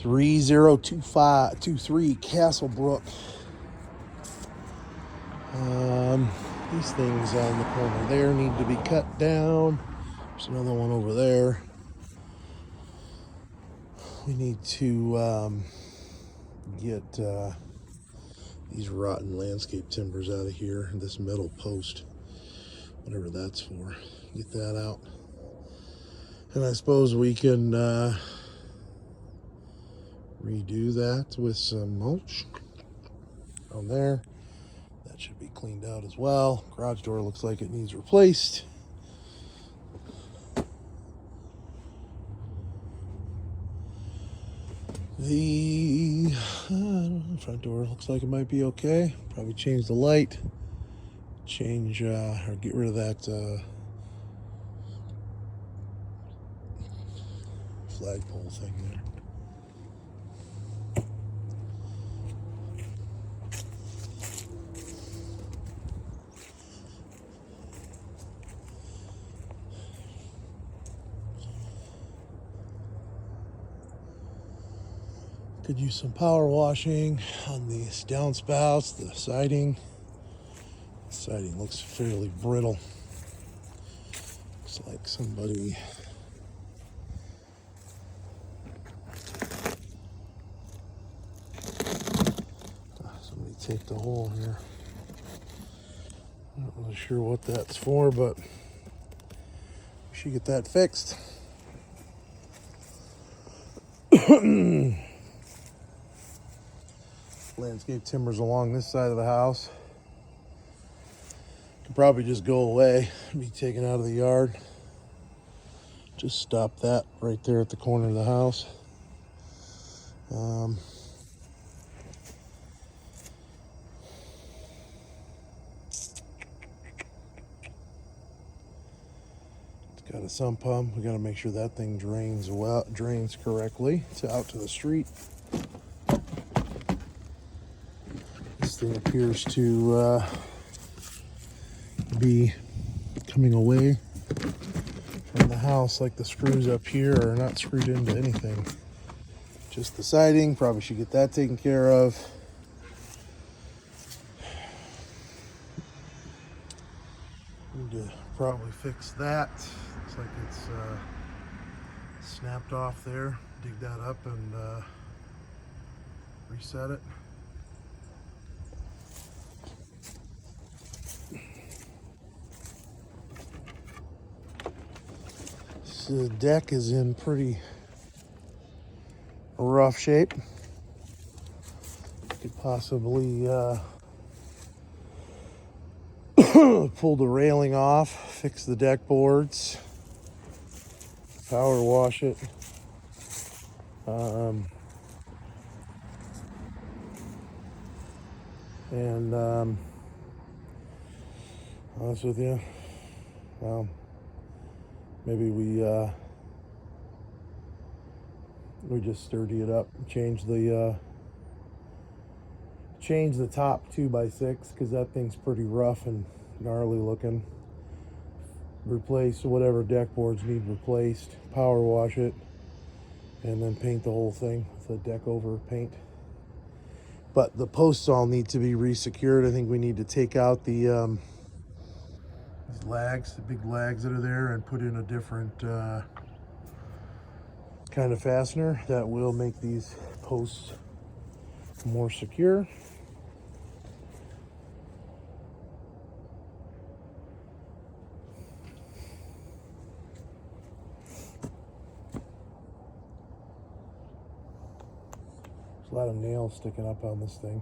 302523 Castlebrook. These things on the corner there need to be cut down. There's another one over there. We need to get these rotten landscape timbers out of here. This metal post, whatever that's for, get that out. And I suppose we can redo that with some mulch on there. That should be cleaned out as well. Garage door looks like it needs replaced. The front door looks like it might be okay. Probably change the light, change or get rid of that flagpole thing there. Could use some power washing on these downspouts, the siding. The siding looks fairly brittle. Looks like somebody taped a hole here. Not really sure what that's for, but we should get that fixed. Landscape timbers along this side of the house could probably just go away, be taken out of the yard. Just stop that right there at the corner of the house. It's got a sump pump. We got to make sure that thing drains correctly out to the street. This thing appears to be coming away from the house, like the screws up here are not screwed into anything. Just the siding. Probably should get that taken care of. Need to probably fix that. Looks like it's snapped off there. Dig that up and reset it. The deck is in pretty rough shape. Could possibly pull the railing off, fix the deck boards, power wash it. Honest with you, well, maybe we just sturdy it up, change the top 2x6 because that thing's pretty rough and gnarly looking. Replace whatever deck boards need replaced, power wash it, and then paint the whole thing with a deck over paint. But the posts all need to be resecured. I think we need to take out the these lags, the big lags that are there, and put in a different kind of fastener that will make these posts more secure. There's a lot of nails sticking up on this thing.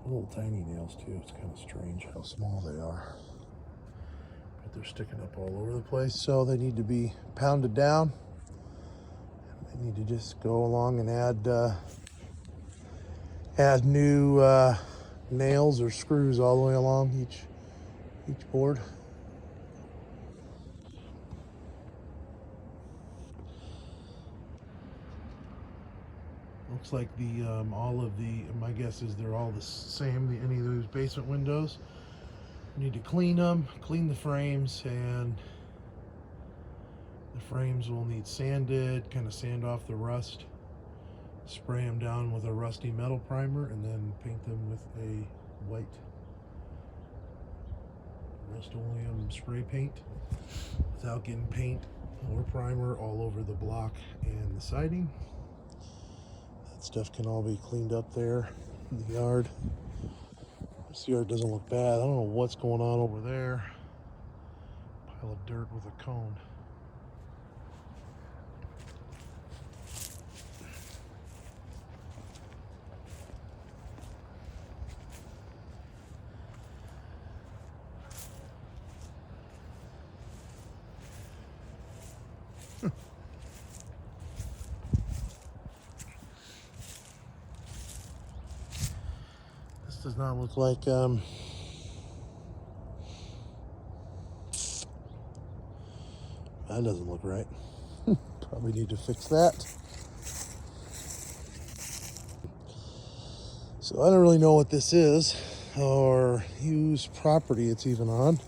Little tiny nails too. It's kind of strange how small they are. But they're sticking up all over the place, so they need to be pounded down. They need to just go along and add new nails or screws all the way along each board. Looks like the all of the, my guess is they're all the same, any of those basement windows. Need to clean them, clean the frames, and the frames will need sanded, kind of sand off the rust, spray them down with a rusty metal primer, and then paint them with a white Rust-Oleum spray paint without getting paint or primer all over the block and the siding. That stuff can all be cleaned up there in the yard. This yard doesn't look bad. I don't know what's going on over there. Pile of dirt with a cone. This does not look like that doesn't look right. Probably need to fix that. So I don't really know what this is or whose property it's even on.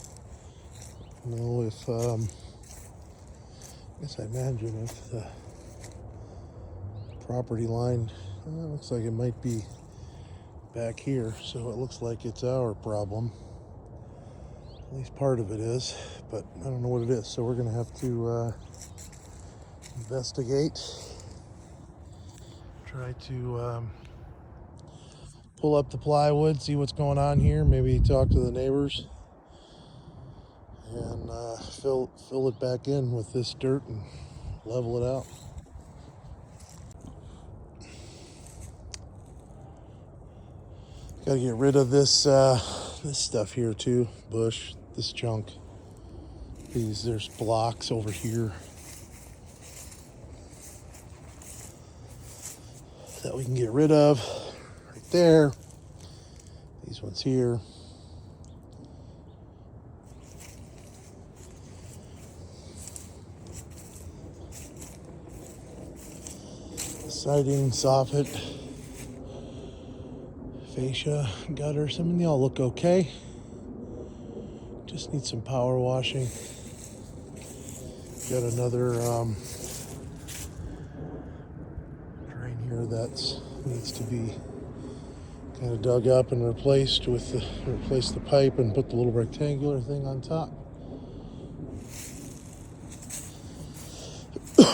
I don't know if I guess I imagine if the property line looks like it might be back here, so it looks like it's our problem. At least part of it is, but I don't know what it is, so we're gonna have to investigate. Try to pull up the plywood, see what's going on here, maybe talk to the neighbors, and fill it back in with this dirt and level it out. Got to get rid of this this stuff here too, bush, this junk. There's blocks over here that we can get rid of. Right there. These ones here. Siding, soffit, fascia, gutters. I mean, they all look okay. Just need some power washing. Got another drain here that needs to be kind of dug up and replaced with replace the pipe and put the little rectangular thing on top.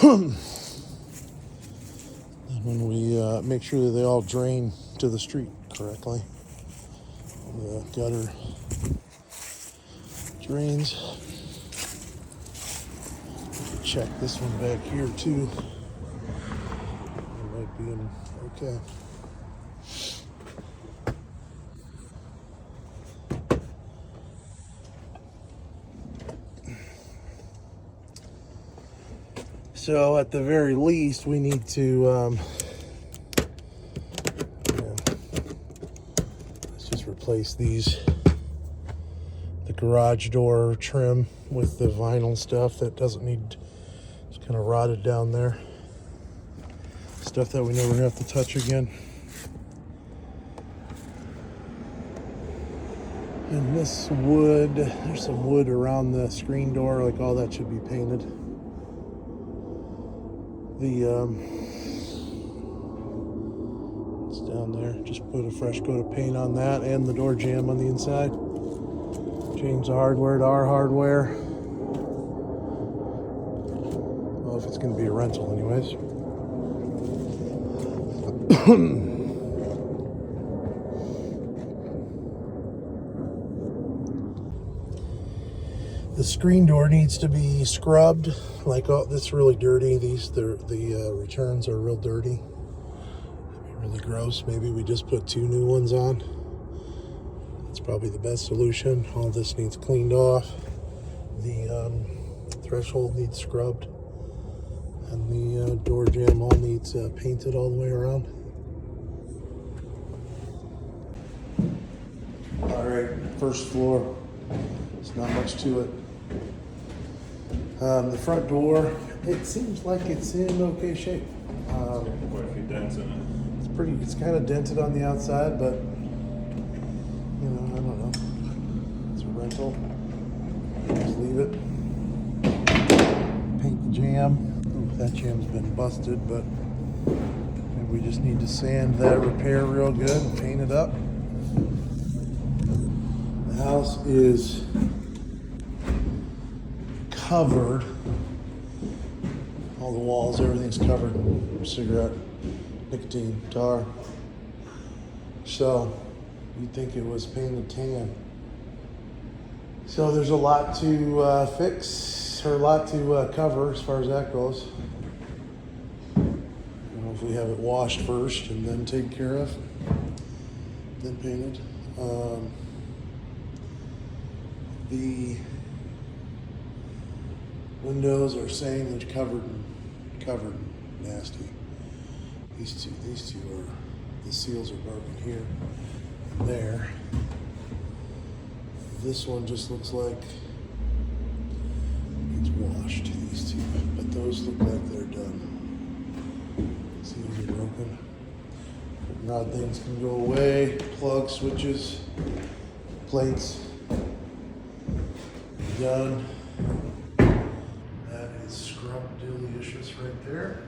And when we make sure that they all drain to the street correctly, the gutter drains. Check this one back here too. It might be in okay. So at the very least, we need to let's just replace these, the garage door trim with the vinyl stuff that doesn't need, it's kind of rotted down there. Stuff that we never have to touch again. And this wood, there's some wood around the screen door, like all that should be painted. It's down there. Just put a fresh coat of paint on that and the door jamb on the inside. Change the hardware to our hardware. Well, if it's going to be a rental anyways. The screen door needs to be scrubbed. Like, oh, this is really dirty. The returns are real dirty. Really gross. Maybe we just put 2 new ones on. That's probably the best solution. All this needs cleaned off. The threshold needs scrubbed, and the door jamb all needs painted all the way around. All right, first floor. There's not much to it. The front door, it seems like it's in okay shape. Quite a few dents in it. It's kind of dented on the outside, but you know, I don't know. It's a rental. Just leave it. Paint the jamb. Ooh, that jamb's been busted, but maybe we we just need to sand that repair real good and paint it up. The house is covered. All the walls, everything's covered in cigarette, nicotine, tar. So you'd think it was painted tan. So there's a lot to fix, or a lot to cover as far as that goes. Hopefully have it washed first and then taken care of, then painted. The windows are saying they're covered and nasty. These two are, the seals are broken here and there. This one just looks like it's washed, these two, but those look like they're done. Seals are broken. Rod things can go away, plug switches, plates, done. That is scrub delicious right there.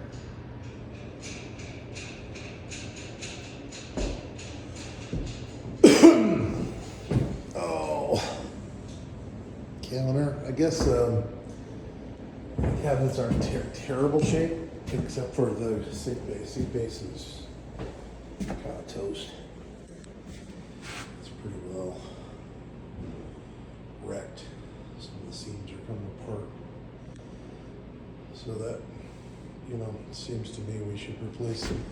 Oh, counter. I guess the cabinets aren't terrible shape, except for the seat base. Seat base is kind of toast. It's pretty well wrecked. Some of the seams are coming apart. So that, it seems to me we should replace some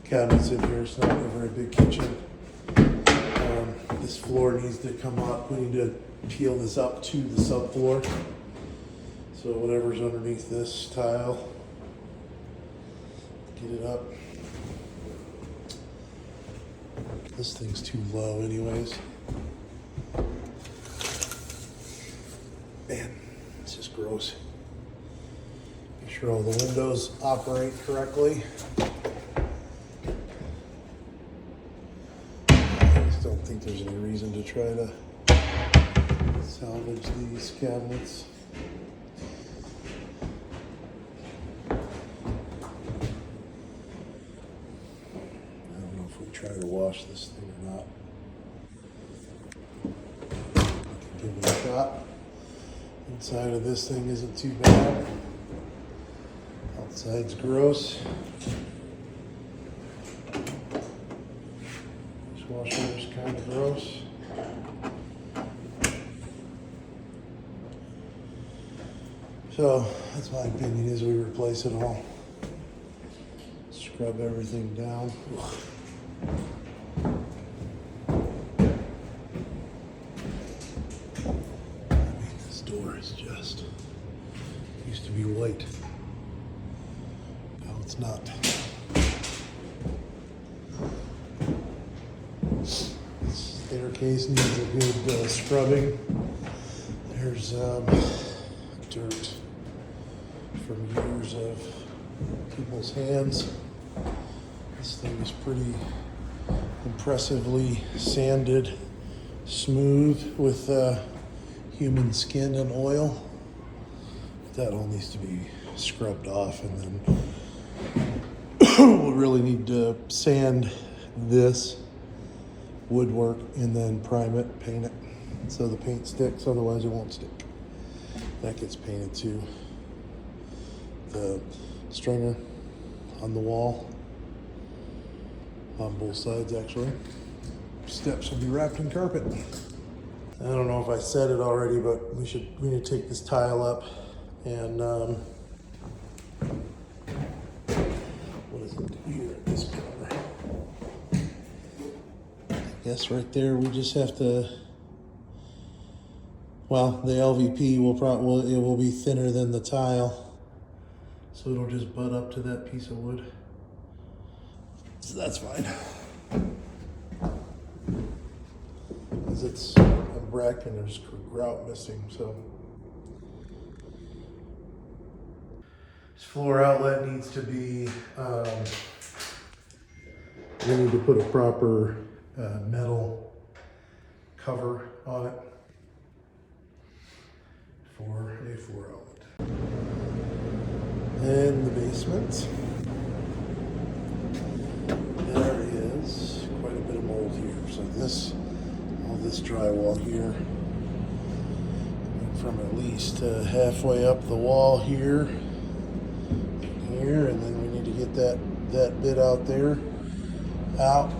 cabinets in here. It's not a very big kitchen. This floor needs to come up. We need to peel this up to the subfloor. So whatever's underneath this tile, get it up. This thing's too low anyways. Man, it's just gross. Make sure all the windows operate correctly. I just don't think there's any reason to try to salvage these cabinets. Try to wash this thing or not. I can give it a shot. Inside of this thing isn't too bad. Outside's gross. Dishwasher's kind of gross. So that's my opinion, is we replace it all. Scrub everything down. This door is just used to be white. Now it's not. This staircase needs a good scrubbing. There's dirt from years of people's hands. This thing is pretty impressively sanded, smooth with human skin and oil. That all needs to be scrubbed off, and then we'll really need to sand this woodwork and then prime it, paint it so the paint sticks, otherwise it won't stick. That gets painted too. The stringer on the wall, on both sides actually. Steps will be wrapped in carpet. I don't know if I said it already, but we need to take this tile up and what does it do here at this corner? I guess right there we just have to, well, the LVP will be thinner than the tile, so it'll just butt up to that piece of wood. So that's fine. Because it's a brick and there's grout missing, so. This floor outlet needs to be, we need to put a proper metal cover on it for a floor outlet. And the basement. this drywall here. From at least halfway up the wall here, and then we need to get that bit out there, out.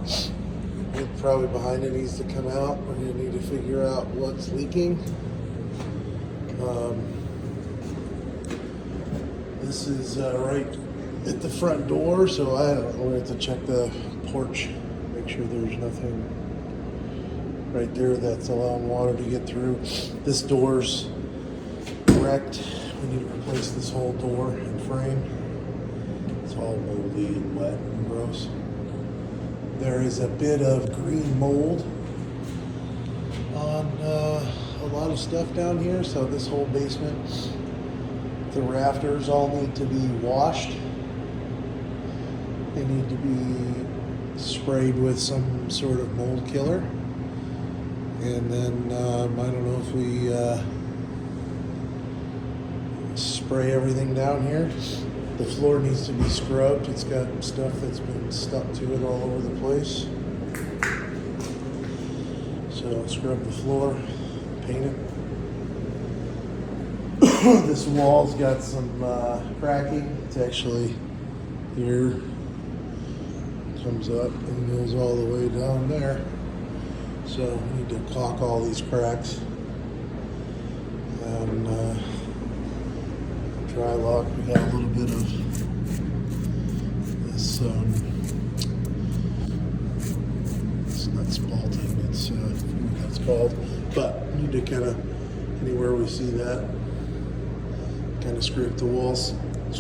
It probably behind it needs to come out. We're going to need to figure out what's leaking. This is right at the front door, so I don't know. We have to check the porch, make sure there's nothing right there that's allowing water to get through. This door's wrecked. We need to replace this whole door and frame. It's all moldy and wet and gross. There is a bit of green mold on a lot of stuff down here, so this whole basement, the rafters all need to be washed. They need to be sprayed with some sort of mold killer. And then I don't know if we spray everything down here. The floor needs to be scrubbed. It's got stuff that's been stuck to it all over the place. So scrub the floor, paint it. This wall's got some cracking. It's actually here. Comes up and goes all the way down there. So we need to caulk all these cracks and dry lock. We got a little bit of this. It's not spalting. It's I forget what that's called. But we need to kind of anywhere we see that, kind of scrape the walls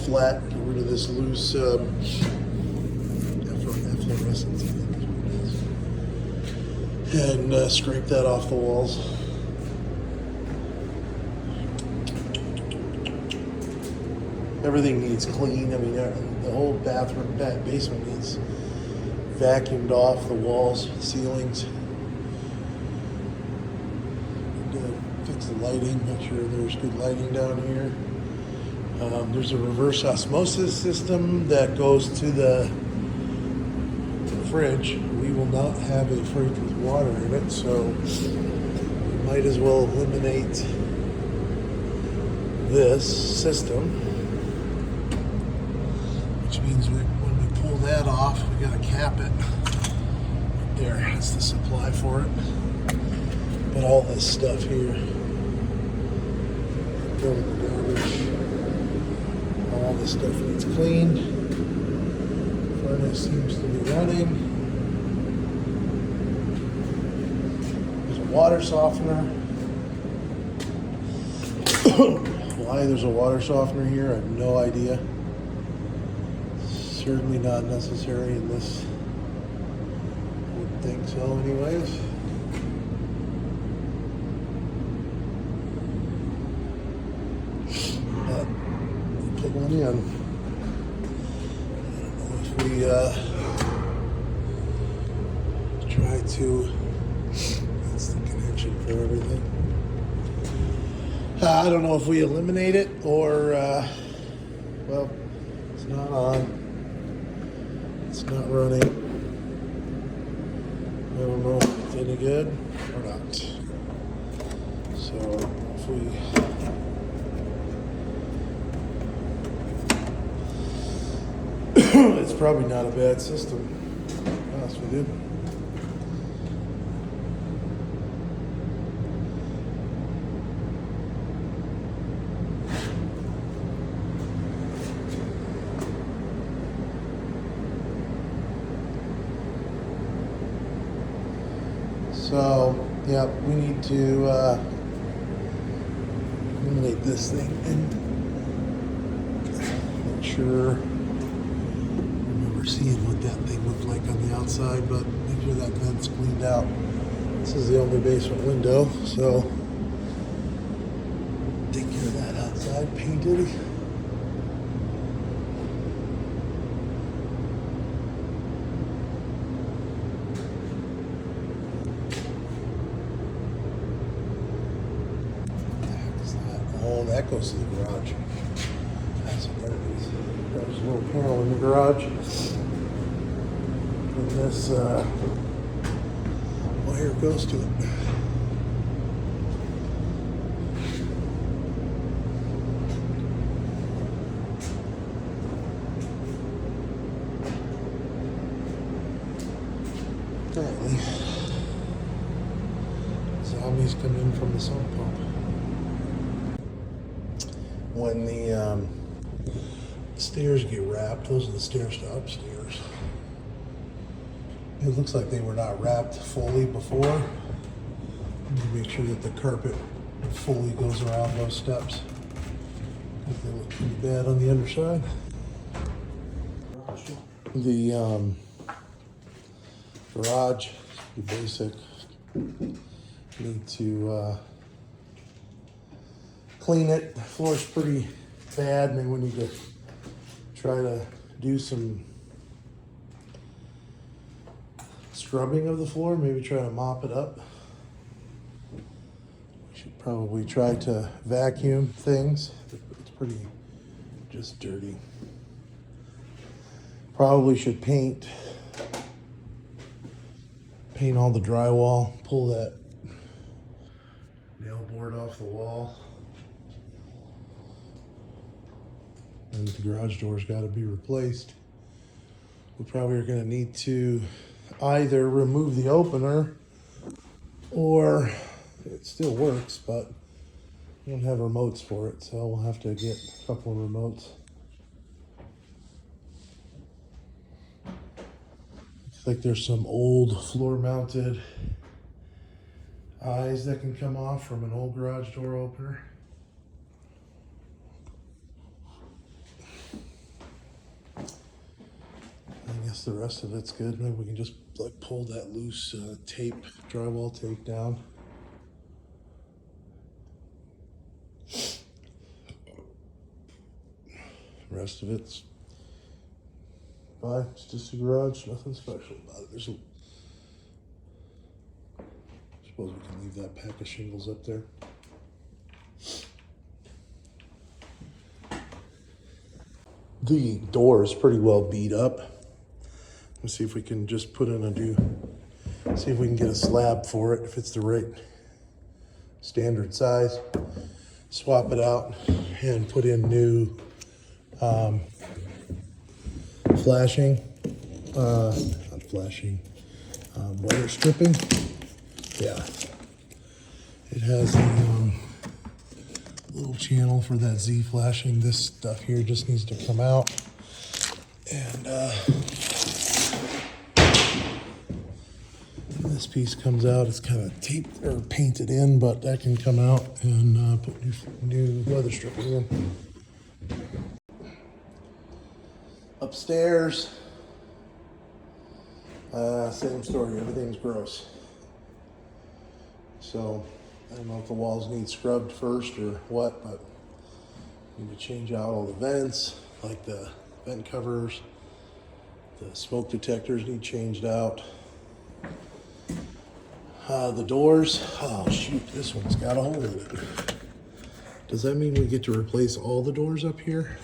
flat. Get rid of this loose efflorescence, I think is what it is. And scrape that off the walls. Everything needs clean. I mean, the whole bathroom, basement needs vacuumed off. The walls, ceilings. Need to fix the lighting. Make sure there's good lighting down here. There's a reverse osmosis system that goes to the fridge. We will not have a fridge with water in it, so we might as well eliminate this system, which means when we pull that off, we got to cap it. There, that's the supply for it. But all this stuff here, filling the garbage, all this stuff needs cleaned. Furnace seems to be running. There's a water softener. Why there's a water softener here, I have no idea. Certainly not necessary in this. I wouldn't think so anyways. But we put one in. We try to, that's the connection for everything. I don't know if we eliminate it or, well, it's not on, it's not running. I don't know if it's any good or not. So if we, it's probably not a bad system, to be honest with you. So, yeah, we need to eliminate this thing and make sure. Seeing what that thing looked like on the outside, but make sure that vent's cleaned out. This is the only basement window, so take care of that outside, painted. What the heck is that? Oh, that goes to the garage. That's what that is. There's a little panel in the garage. And this wire goes to it. Zombies come in from the sump pump. When the stairs get wrapped, those are the stairs to upstairs. It looks like they were not wrapped fully before. Make sure that the carpet fully goes around those steps. They look pretty bad on the underside. The garage is pretty basic. Need to clean it. The floor's pretty bad. Maybe we need to try to do some scrubbing of the floor. Maybe try to mop it up. We should probably try to vacuum things. It's pretty just dirty. Probably should paint all the drywall, pull that nail board off the wall. And the garage door's got to be replaced. We probably are going to need to either remove the opener, or it still works, but we don't have remotes for it, so we'll have to get a couple of remotes. Looks like there's some old floor-mounted eyes that can come off from an old garage door opener. I guess the rest of it's good. Maybe we can just like pull that loose tape, drywall tape down. The rest of it's fine. It's just a garage, nothing special about it. Suppose we can leave that pack of shingles up there. The door is pretty well beat up. Let's see if we can just put in see if we can get a slab for it, if it's the right standard size. Swap it out and put in new flashing, not flashing, weather stripping. Yeah, it has a little channel for that Z flashing. This stuff here just needs to come out, and this piece comes out. It's kind of taped or painted in, but that can come out, and put new weather stripping in. Upstairs, same story. Everything's gross. So I don't know if the walls need scrubbed first or what, but we need to change out all the vents, like the vent covers. The smoke detectors need changed out. The doors, oh shoot, this one's got a hole in it. Does that mean we get to replace all the doors up here?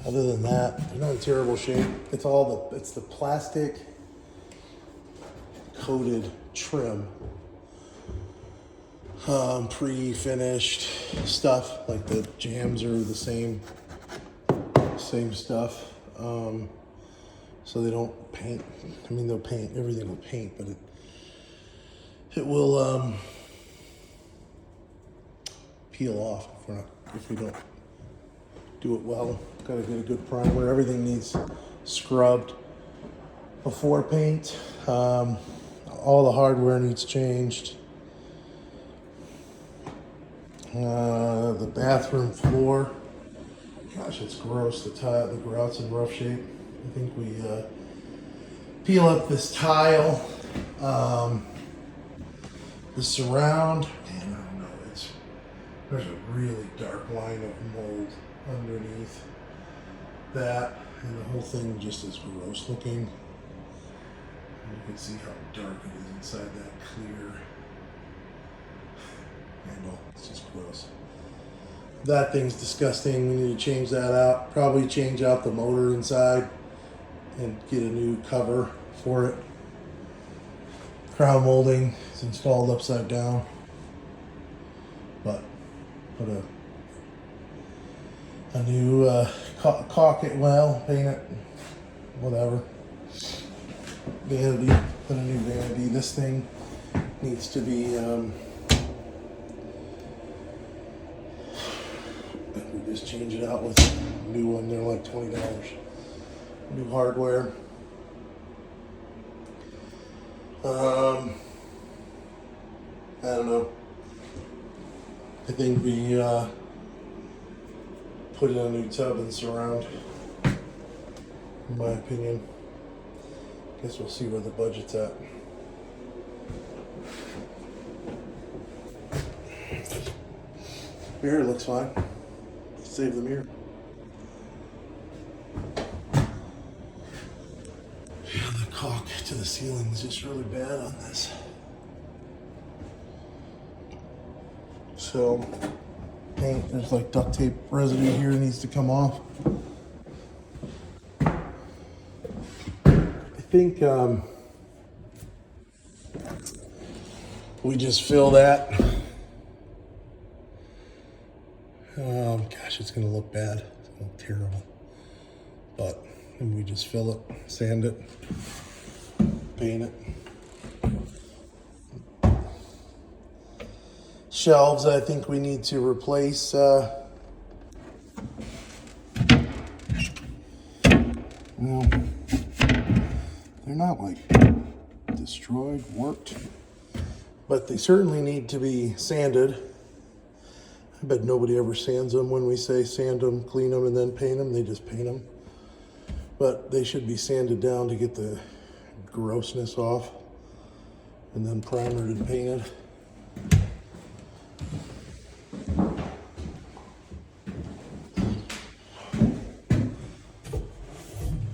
Other than that, they're not in terrible shape. It's the plastic coated trim, pre-finished stuff. Like the jambs are the same stuff. So they don't paint. I mean, they'll paint, everything will paint, but it will peel off if we don't do it well. Gotta get a good primer. Everything needs scrubbed before paint. All the hardware needs changed. The bathroom floor, gosh, it's gross. The grout's in rough shape. I think we peel up this tile, the surround. Man, I don't know. There's a really dark line of mold underneath that, and the whole thing just is gross looking. And you can see how dark it is inside that clear handle. It's just gross. That thing's disgusting. We need to change that out. Probably change out the motor inside and get a new cover for it. Crown molding is installed upside down, but put a new caulk it well, paint it, whatever. Vanity, put a new vanity. This thing needs to be, we just change it out with a new one. They're like $20. New hardware. I don't know. I think we put in a new tub and surround, in my opinion. Guess we'll see where the budget's at. Mirror looks fine. Save the mirror. Yeah, the caulk to the ceiling is just really bad on this. So, paint, there's like duct tape residue here, needs to come off. I think we just fill that. Gosh, it's gonna look bad. It's gonna look terrible. But we just fill it, sand it, paint it. Shelves, I think we need to replace. Well, they're not like destroyed, warped, but they certainly need to be sanded. I bet nobody ever sands them. When we say sand them, clean them, and then paint them, they just paint them. But they should be sanded down to get the grossness off, and then primered and painted.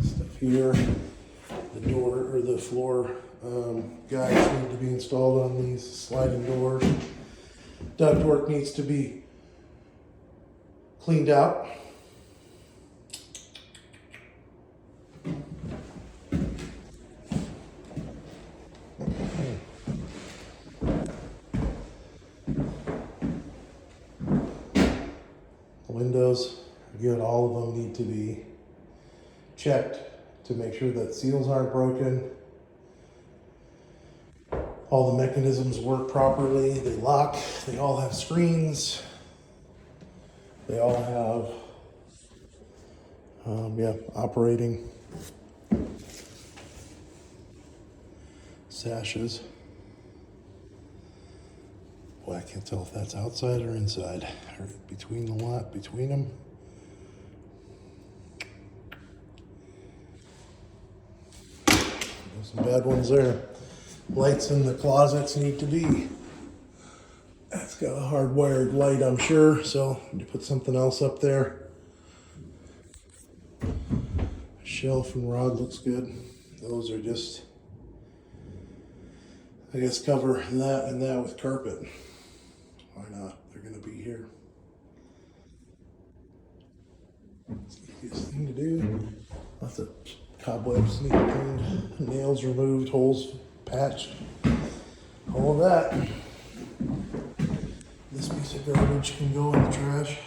Stuff here, the door or the floor guides need to be installed on these sliding doors. Ductwork needs to be cleaned out. Windows, again, all of them need to be checked to make sure that seals aren't broken. All the mechanisms work properly. They lock. They all have screens. They all have, operating sashes. Boy, I can't tell if that's outside or inside, or between the lot, between them. There's some bad ones there. Lights in the closets need to be. That's got a hardwired light, I'm sure, so you put something else up there. Shelf and rod looks good. Those are just, I guess, cover that and that with carpet. Why not? They're gonna be here. It's the easiest thing to do. Lots of cobwebs need cleaned, nails removed, holes patched, all of that. This piece of garbage can go in the trash.